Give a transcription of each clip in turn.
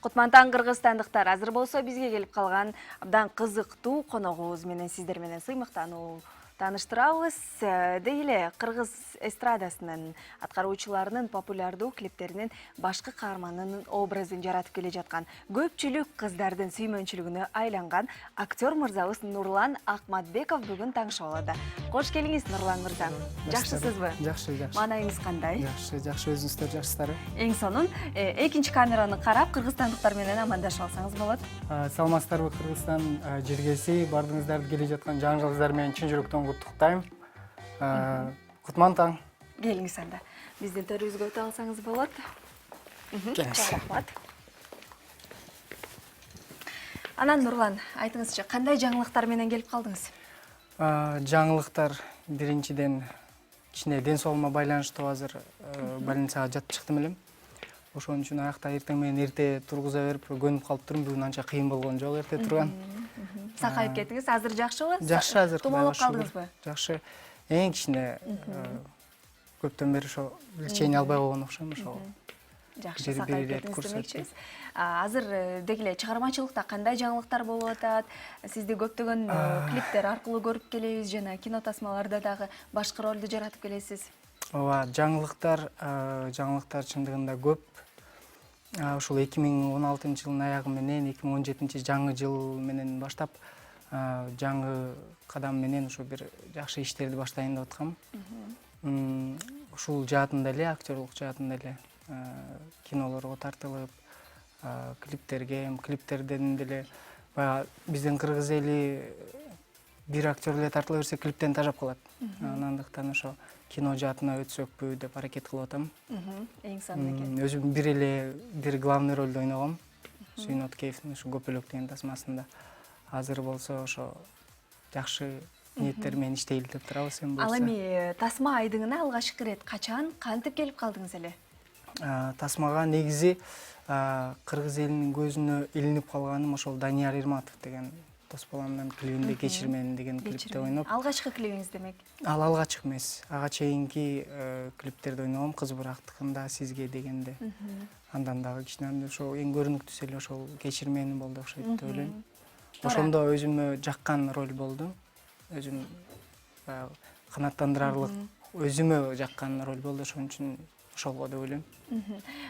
Кутмантан кыргызстандыктар азыр болсо бизге келип калган абдан кызыктуу коногубуз менен сиздер менен сыймыктануу тааныштырабыз. Деги эле кыргыз эстрадасынын аткаруучуларынын популярдуу клиптеринин башкы каарманынын образын жаратып келе жаткан көпчүлүк кыздардын сүймөнчүлүгүнө айланган актер мырзабыз Нурлан Акматбеков бүгүн таңышып алды. Кош келиңиз, Нурлан мырза. Жакшысызбы? Жакшы. Маанайыңыз кандай? Жакшы, өзүңүздөр жакшысыздарбы? Эң сонун экинчи камераны карап кыргызстандыктар менен амандашып алсаңыз болот. Саламатсыздарбы, Кыргызстан жергеси баардыгыңыздарды келе жаткан жаңы жылыңыздар менен чын жүрөктөн куттуктайм. Кутман таң. Келиңиз анда. Биздин төрүбүзгө өтө алсаңыз болот. Рахмат. Анан Нурлан, айтыңызчы, кандай жаңылыктар менен келип калдыңыз? Жаңылыктар биринчиден кичине ден соолугума байланыштуу азыр больницага жатып чыктым элем. Ошон үчүн аякта эртең менен эрте тургуза берип көнүп калыптырмын. Бүгүн анча кыйын болгон жок эрте турган. Сакайып кеттиңиз, азыр жакшыбы? Жакшы азыр. Тумалып калдыңызбы? Жакшы. Эң кичине көптөн бери ошо лечение албай койгон окшойм, ошол. Жакшы, сакайып кеттиңиз демекчибиз. Азыр деги эле чыгармачылыкта кандай жаңылыктар болуп атат? Сизди көптөгөн клиптер аркылуу көрүп келебиз жана кино тасмаларда дагы башкы ролду жаратып келесиз. Ооба, жаңылыктар чындыгында көп. Ушул 2016-жылдын аягы менен 2017 жаңы жыл менен баштап жаңы кадам менен ушу бир жакшы иштерди баштайын деп аткам. Ушул жаатында эле, актерлук жаатында эле кинолорго тартылып, клиптерден деле баягы биздин кыргыз эли бир актер эле тартыла берсе клиптен тажап калат. Андыктан ошо кино жаатына өтсөкпү деп аракет кылып атам. Эң сонун экен. Өзүм бир главный ролду ойногом. Сүйнөт Кеевдин ушу Көпөлөк деген тасмасында. Азыр болсо ошо жакшы ниеттер менен иштейли деп турабыз эми болсо. Ал эми тасма айдыңына алгачкы ирет качан, кантип келип калдыңыз эле? Тасмага негизи кыргыз элинин көзүнө илинип калганым ошол Данияр Ирматов деген дос баламдын клибинде Кечирмени деген клипте ойноп. Алгачкы клибиңиз демек? Ал алгачкы эмес. Ага чейинки клиптерде ойногом, Кыз бурактыкында, Сизге дегенде. Андан дагы кичине ошол эң көрүнүктүүсү эле ошол Кечирмени болду окшойт деп ойлойм. Ошондо өзүмө жаккан роль болду. Өзүм баягы канааттандырарлык, өзүмө жаккан роль болду, ошон үчүн ошолго деп ойлойм.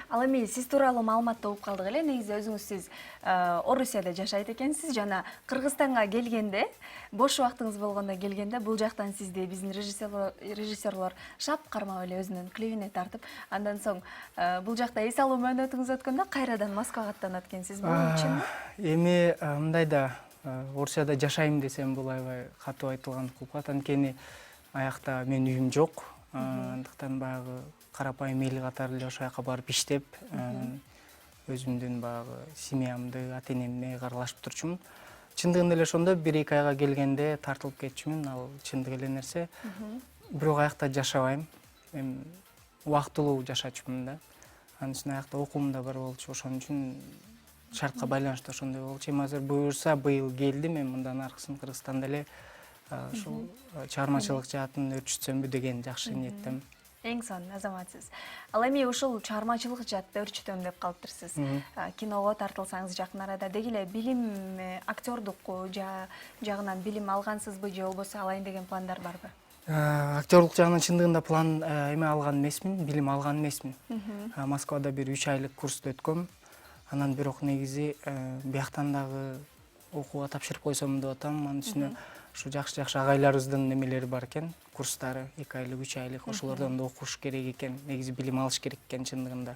Ал эми сиз тууралуу маалымат угуп калдык эле. Негизи өзүңүз сиз Орусияда жашайт экенсиз жана Кыргызстанга келгенде, бош убактыңыз болгондо келгенде бул жактан сизди биздин режиссерлор шап кармап эле өзүнүн клибине тартып, андан соң бул жакта эс алуу мөөнөтүңүз өткөндө кайрадан Москвага аттанат экенсиз. Бул чынбы? Эми мындай да, Орусияда жашайм десем бул аябай катуу айтылган кылып, анткени аякта менин үйүм жок. Андыктан баягы карапайым эл катары эле ошол жака барып иштеп, өзүмдүн баягы семьямды, ата-энемди каралашып турчумун. Чындыгында эле ошондо 1-2 айга келгенде тартылып кетчүмүн, ал чындык эле нерсе. Бирок аякта жашабайм. Эми убактылуу жашачумун да. Анын үстүнө аякта окуум да бар болчу, ошон үчүн шартка байланыштуу ошондой болчу. Эми азыр буюрса быйыл келдим, эми мындан аркысын Кыргызстанда эле ушул чыгармачылык жаатын өрчүтсөмбү деген жакшы ниеттем. Эң сонун азаматсыз. Ал эми ушул чыгармачылык жаатты өрчүтөм деп калыптырсыз. Киного тартылсаңыз жакын арада деги эле билим, актерлук жагынан билим алгансызбы же болбосо алайын деген пландар барбы? Актерлук жагынан чындыгында план эме алган эмесмин, билим алган эмесмин. Москвада бир 3 айлык курсту өткөм. Анан бирок негизи бияктан дагы окууга тапшырып койсом деп атам. Анын үстүнө ушу жакшы агайларыбыздын немелери бар экен, курстары 2 айлык, 3 айлык, ошолордон да окуш керек экен, негизи билим алыш керек экен чындыгында.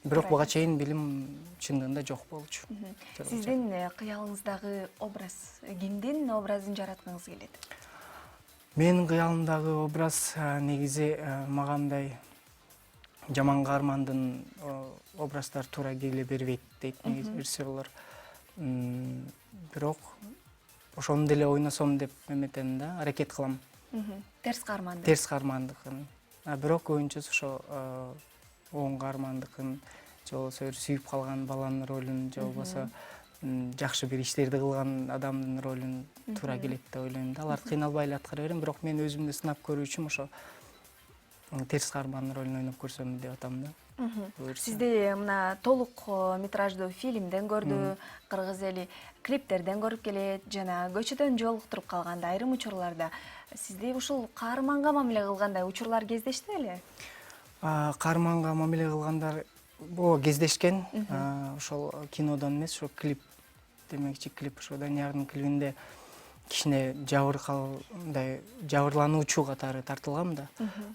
Бирок буга чейин билим чындыгында жок болчу. Сиздин кыялыңыздагы образ, кимдин образын жараткыңыз келет? Менин кыялымдагы образ негизи мага мындай жаман каармандын образдары туура келе бербейт дейт негизи режиссерлор. Бирок ошону деле ойносом деп эметем да, аракет кылам. Терс каармандыкын. Терс каармандыкын. Бирок көбүнчөсү ошо оң каармандыкын, же болбосо бир сүйүп калган баланын ролун, же болбосо жакшы бир иштерди кылган адамдын ролун туура келет деп ойлойм да. Аларды кыйналбай эле аткара берем, бирок мен өзүмдү сынап көрүү үчүн ошо терс каарман ролун ойноп көрсөм деп атам да. Сизди мына толук метраждуу фильмден көрдү, кыргыз эли клиптерден көрүп келет, жана көчөдөн жолуктуруп калганда айрым учурларда сизди ушул каарманга мамиле кылгандай учурлар кездешти беле? Каарманга мамиле кылгандар кездешкен. Ошол кинодон эмес, ошо клип, демекчи клип, ошо Даниярдын клибинде кичине жабырлануучу катары тартылгам да.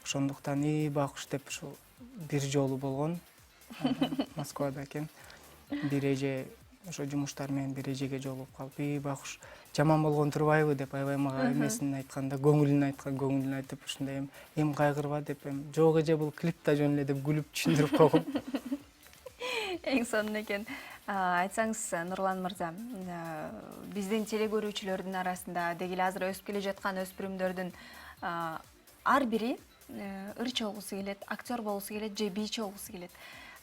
Ошондуктан байкуш деп ушул бир жолу болгон. Москвада экен. Бир эже ошо жумуштар менен бир эжеге жолугуп калып, байкуш жаман болгон турбайбы деп аябай мага эмесин айтканда, көңүлүн айтып, ушундай эм кайгырба деп, жок эже бул клип да жөн эле деп күлүп түшүндүрүп койгом. Эң сонун экен. Айтсаңыз, Нурлан мырза, биздин теле көрүүчүлөрдүн арасында деги эле азыр өсүп келе жаткан өспүрүмдөрдүн ар бири ырчы болгусу келет, актер болгусу келет, же бийчи болгусу келет.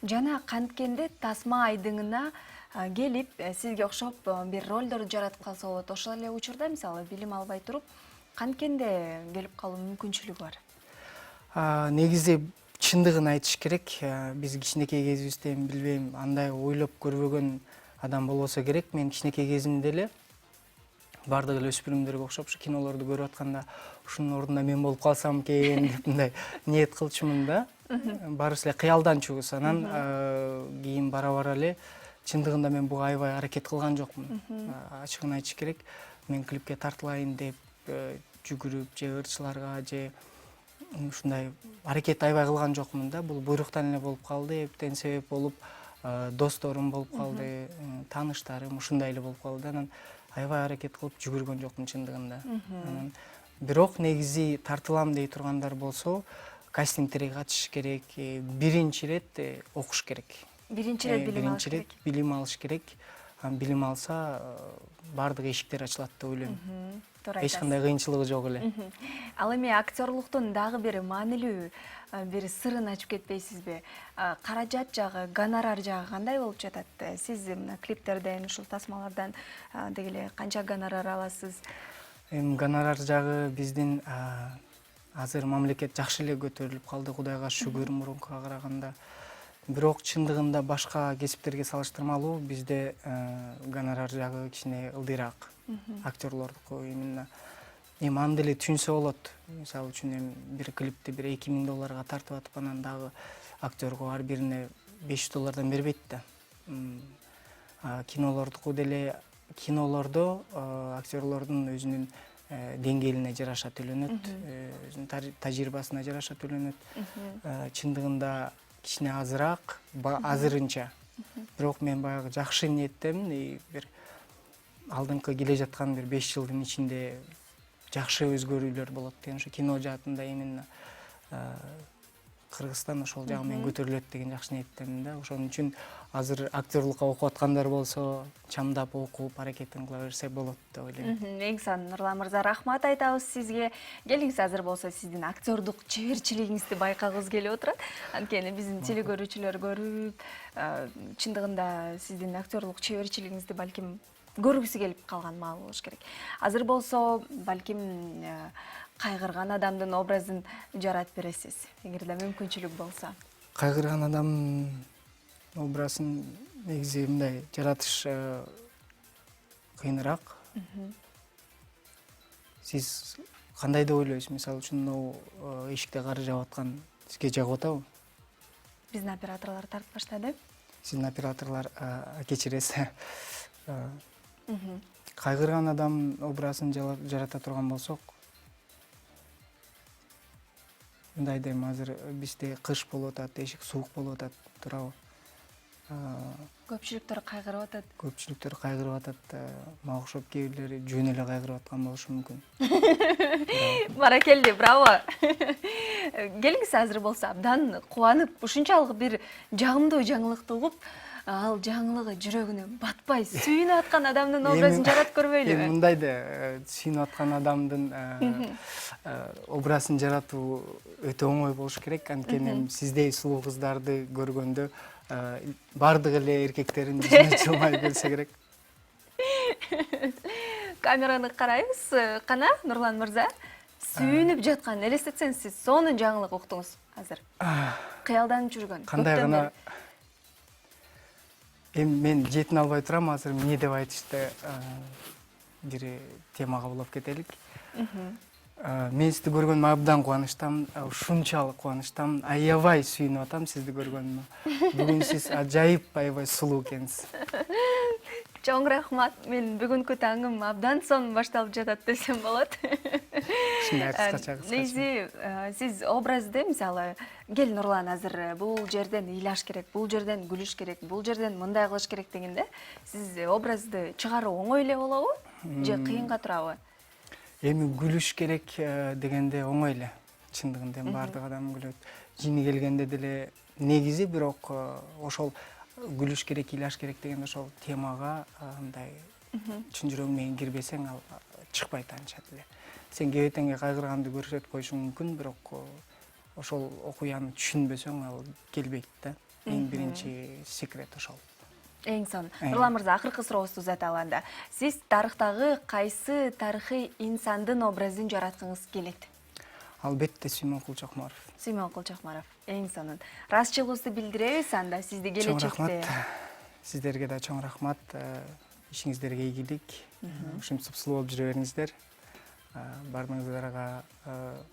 Жана канткенде тасма айдыңына келип, сизге окшоп бир ролдорду жаратып калса болот. Ошол эле учурда, мисалы, билим албай туруп, канткенде келип калуу мүмкүнчүлүгү бар. Негизи чындыгын айтыш керек. Биз кичинекей кезибизде, билбейм, андай ойлоп көрбөгөн адам болбосо керек. Мен кичинекей кезимде эле бардык эле өспүрүмдөргө окшоп ушу кинолорду көрүп атканда, ушунун ордуна мен болуп калсам экен деп мындай ниет кылчумун да. Барыбыз эле кыялдан чугус. Анан кийин бара эле чындыгында мен буга аябай аракет кылган жокмун. Ачыгын айтыш керек. Мен клипке тартылайын деп жүгүрүп, же ырчыларга, же ушундай аракет аябай кылган жокмун да. Бул буйруктан эле болуп калды. Эптен себеп болуп, досторум болуп калды, тааныштарым ушундай эле болуп калды. Анан аябай аракет кылып жүгүргөн жокмун чындыгында. Бирок негизи тартылам дей тургандар болсо, кастингтерге катышыш керек, биринчи ирет окуш керек. Биринчи ирет билим алыш керек. Билим алса, бардык эшиктер ачылат деп ойлойм. Эч кандай кыйынчылыгы жок эле. Ал эми актерлуктун дагы бир маанилүү бир сырын ачып кетпейсизби? Каражат жагы, гонорар жагы кандай болуп жатат? Сиз мына клиптерден, ушул тасмалардан деги эле канча гонорар аласыз? Гонорар жагы биздин азыр мамлекет жакшы эле көтөрүлүп калды, Кудайга шүгүр, мурункуга караганда. Бирок чындыгында башка кесиптерге салыштырмалуу бизде гонорар жагы кичине ылдыйраак. Актерлордуку именно анда эле түшүнсө болот. Мисалы үчүн бир клипти бир $2000 тартып атып, анан дагы актерго ар бирине $500 бербейт да. Кинолордуку деле, кинолордо актерлордун өзүнүн деңгээлине жараша төлөнөт, өзүнүн тажрыйбасына жараша төлөнөт. Чындыгында кичине азыраак, азырынча. Бирок мен баягы жакшы ниеттемин, бир алдыңкы келе жаткан бир 5 жылдын ичинде жакшы өзгөрүүлөр болот деген, ошо кино жаатында именно Кыргызстан ошол жагы менен көтөрүлөт деген жакшы ниеттемин да. Ошон үчүн азыр актерлукка окуп аткандар болсо, чамдап окуп, аракетин кыла берсе болот деп ойлойм. Эң сонун, Нурлан мырза, рахмат айтабыз сизге. Келиңиз, азыр болсо сиздин актердук чеберчилигиңизди байкагыбыз келип отурат. Анткени биздин теле көрүүчүлөр көрүп, чындыгында сиздин актерлук чеберчилигиңизди балким көргүсү келип калган маал болуш керек. Азыр болсо балким кайгырган адамдын образын жаратып бересиз, эгерде мүмкүнчүлүк болсо. Кайгырган адамдын образын негизи мындай жаратыш кыйыныраак. Сиз кандай деп ойлойсуз? Мисалы үчүн, эшикте кары жаап аткан сизге жагып атабы? Биздин операторлор тартып баштады. Сиздин операторлор кечиресиз. Кайгырган адам образын жарата турган болсок, мындай дейм, азыр бизде кыш болуп атат, эшик суук болуп атат, туурабы? Көпчүлүктөр кайгырып атат. Көпчүлүктөр кайгырып атат. Мага окшоп кээ бирлери жөн эле кайгырып аткан болушу мүмкүн. Баракелди, браво. Келиңиз, азыр болсо абдан кубанып, ушунчалык бир жагымдуу жаңылыкты угуп, ал жаңылыгы жүрөгүнө батпай сүйүнүп аткан адамдын образын жаратып көрбөйлүбү? Мындай да, сүйүнүп аткан адамдын образын жаратуу өтө оңой болуш керек. Анткени сиздей сулуу кыздарды көргөндө бардык эле эркектердин жүзүнө жылмай келсе керек. Камераны карайбыз. Кана, Нурлан мырза, сүйүнүп жаткан элестетсеңиз, сиз сонун жаңылык уктуңуз. азыр? Кыялданып жүргөн. Кандай көптөн гана бери. мен жетін албай турам, азыр эмне деп айтышты бир темага улап кетелик. Мен сизди көргөнүмө абдан кубанычтамын, ушунчалык кубанычтамын, аябай сүйүнүп атам сизди көргөнүмө. Бүгүн сиз ажайып аябай сулуу экенсиз. Чоң рахмат. Мен бүгүнкү таңым абдан сонун башталып жатат десем болот. Ушундай кыскача. Негизи сиз образды, мисалы, кел Нурлан, азыр бул жерден ыйлаш керек, бул жерден күлүш керек, бул жерден мындай кылыш керек дегенде, сиз образды чыгаруу оңой эле болобу? Же кыйынга турабы? Эми күлүш керек дегенде оңой эле. Чындыгында бардык адам күлөт. Жини келгенде деле негизи бирок ошол күлүш керек, ыйлаш керек дегенде ошол темага мындай чын жүрөгүң менен кирбесең ал чыкпайт анча деле. Сен кебетеңге кайгырганды көрсөтүп коюшуң мүмкүн, бирок ошол окуяны түшүнбөсөң ал келбейт да. Эң биринчи секрет ошол. Эң сонун. Нурлан мырза, акыркы сурообузду узата алганда, сиз тарыхтагы кайсы тарыхый инсандын образын жараткыңыз келет? Албетте Сүймөн Кулчокмаров. Сүймөн Кулчокмаров. Эң сонун. Ыраазычылыгыбызды билдиребиз, анда сизди Чоң келечекте. рахмат. Сиздерге да чоң рахмат. Ишиңиздерге ийгилик. Ушинтип сулуу болуп жүрө бериңиздер. Баарыңыздарга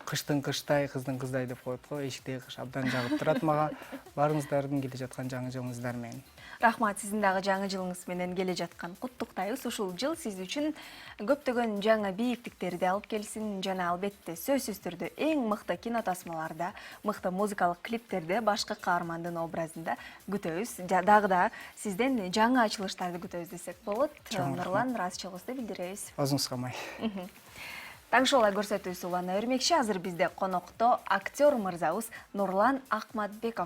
кыштын кыштай, кыздын кыздай деп коет го. Эшиктеги кыш абдан жагып турат мага. Баарыңыздардын келе жаткан жаңы жылыңыздар менен. Рахмат, сиздин дагы жаңы жылыңыз менен келе жаткан куттуктайбыз. Ушул жыл сиз үчүн көптөгөн жаңы бийиктиктерди алып келсин жана албетте сөзсүз түрдө эң мыкты кино тасмаларда, мыкты музыкалык клиптерде башкы каармандын образында күтөбүз. Дагы да сизден жаңы ачылыштарды күтөбүз десек болот. Нурлан, ыраазычылыгыбызды билдиребиз. Өзүңүзгө май. Таң шоу көрсөтүүсү улана өрмекчи. Азыр бизде конокто актер мырзабыз Нурлан Акматбеков.